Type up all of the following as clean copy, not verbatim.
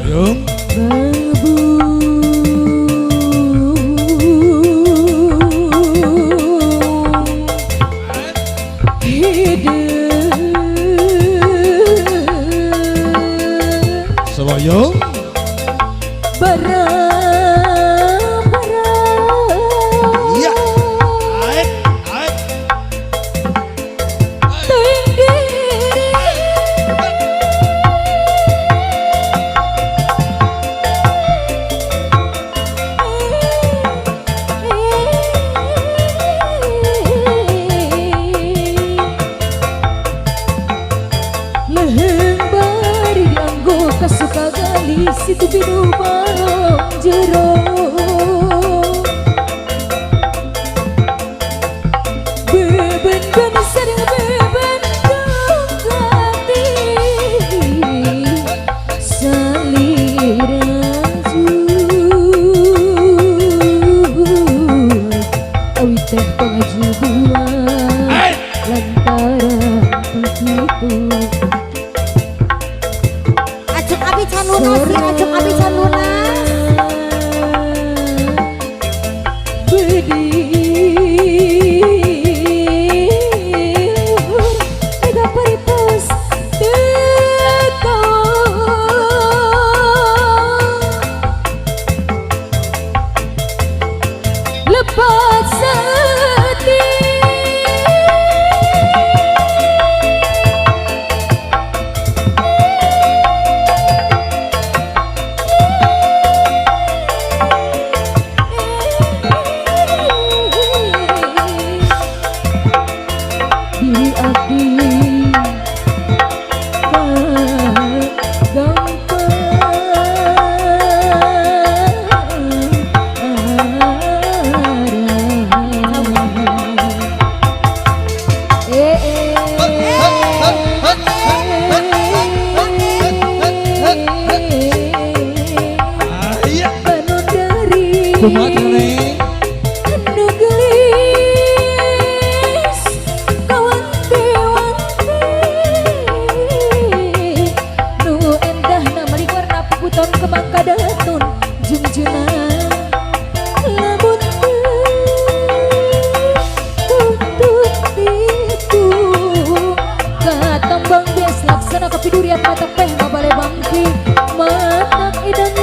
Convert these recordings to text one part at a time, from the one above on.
Yung Seloyong bara iya aik aik leheng bari dianggo kasuka gali situ bidu barong jero beben ben sering beben dongati saliraju awi teh pengajuan lantaran begitu. Ajeng abi can lunas ya, ajeng abi can lunas. Bedi mega peripus teko lepas sedih. kumat neng anu gelis kawan tewante nu endah namali warna puputon kembang kadatun junjunan lamun tuntut itu katambang bias laksana kapidurian mata peh mabale bangki matak edan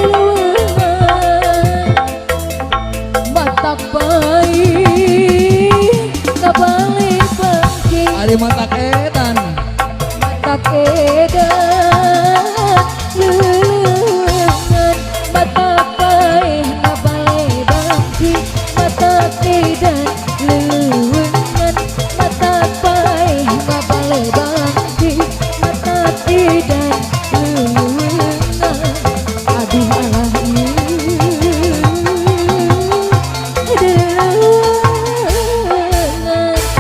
matak baik kabalik bangki ada matak edan lelungan matak baik kabalik bangki matak edan lelungan matak baik kabalik bangki matak edan lelungan aduh alah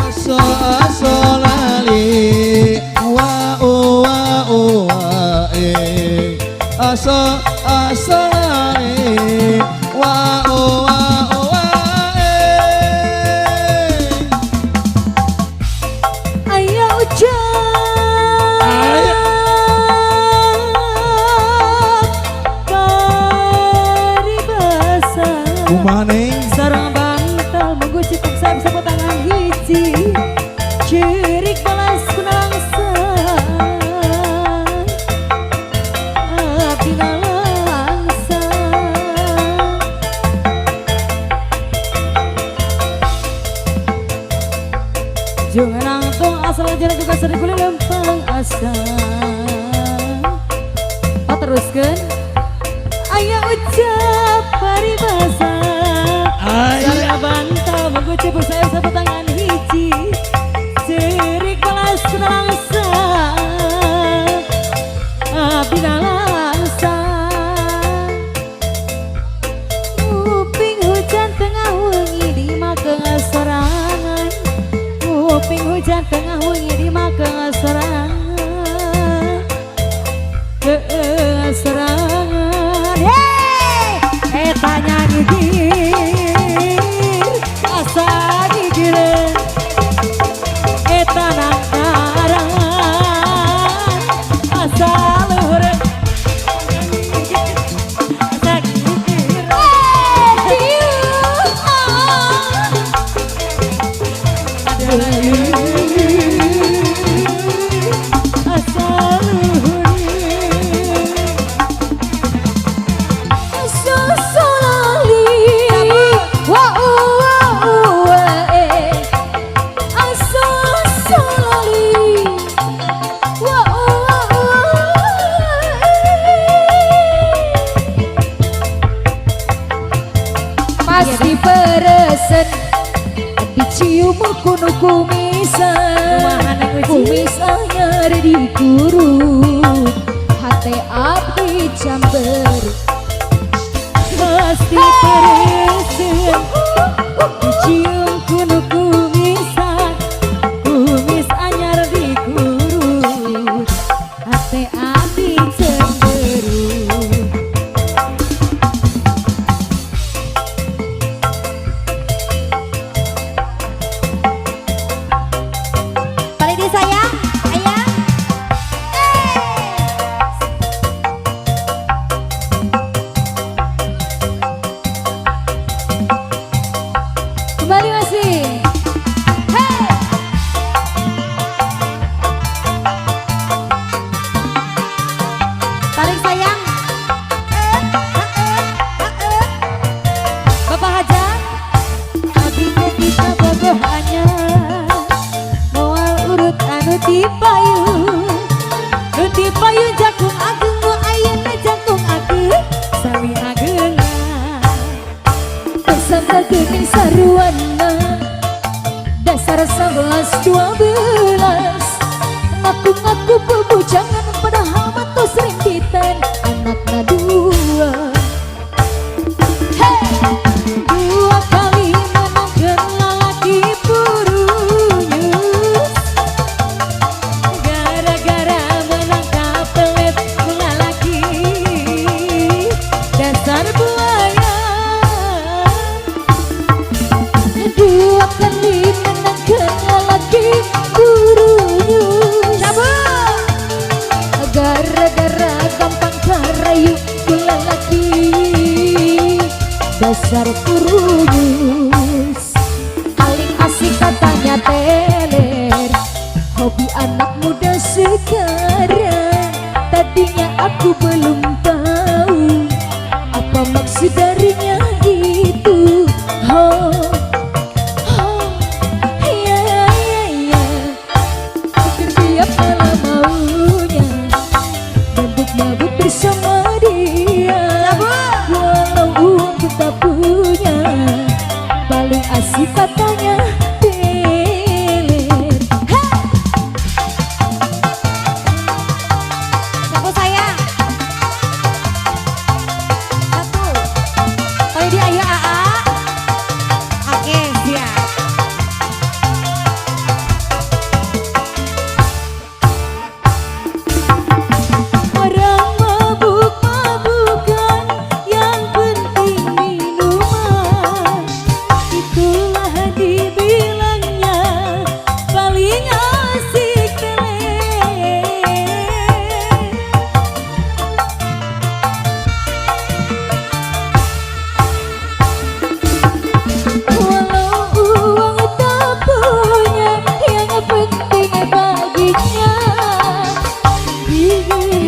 aso aso lali wa o wa e aso aso lali wa o wa e ayo ucap paribasa kumaneng sarang bantal mengguci paksa bisa tangan hiji cirik balas kunangsa abdi nalangsa jangan nangtung asal jalan juga sering kulit lempang asa teruskan ayo ucap paribasa sarang bantal mengguci paksa bisa tangan hiji cirik balas kunangsa abdi nalangsa uping hujan tengah wengi di makeng sorangan uping hujan tengah wengi di makeng sorangan sorangan cium kuno kumisan kumis anyar dikurut hati api camber pasti teresen cium kuno kumisan kumis anyar dikurut hati api cemberut. Paling disayang, ayang. Kembali masih. Hey. Paling sayang. Bapak Hajat, abdi kita bobohannya moal urut anu dipayu jakung agung nu ayeuna jakung agung sami ageuna bersama geuning saruana dasar 11-12 ngaku-ngaku bebujangan padahal mah tos rimpitan anakna dua. Dua kali menangkan lalaki buruyus gara-gara menangkap pelet lalaki dasar buaya. Dua kali menangkan lalaki buruyus gara-gara gampang karayu lalaki dasar kurus. Paling asik katanya teler hobi anak muda sekarang. Tadinya aku belum tahu apa maksud darinya itu. Oh, oh, ya, ya, ya. Hampir tiap malam maunya mabuk-mabuk bersama dia. Walau uang kita punya, paling asik katanya teler. Aku sayang. Satu. Paling dia ayo AA. Oke, siap. Orang mabuk-mabukan yang penting minuman, itulah dibilangnya paling asik teler. Walau uang tak punya, yang penting baginya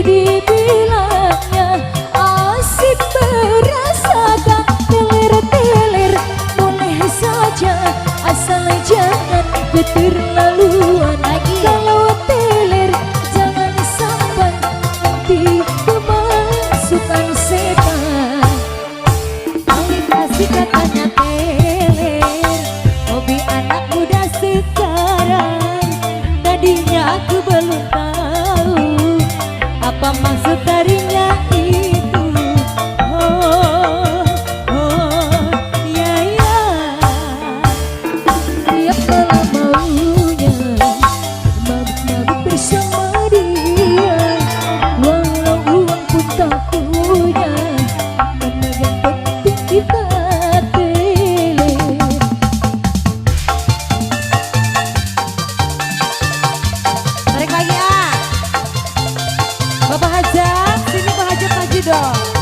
dibilangnya asik merasakan teler-teler boleh saja asal jangan keterlaluan. Kalau teler jangan sampai nanti kemasukan setan. Paling asik katanya teler hobi anak muda sekarang. Tadinya aku belum tahu apa maksud darinya itu. Oh, oh, ya, ya. Tiap malam maunya mabuk-mabuk bersama dia. Walau uang pun tak punya, mana yang penting kita teler. Tarik lagi ah. Bapak Hajat, sini Pak Hajat maju dong.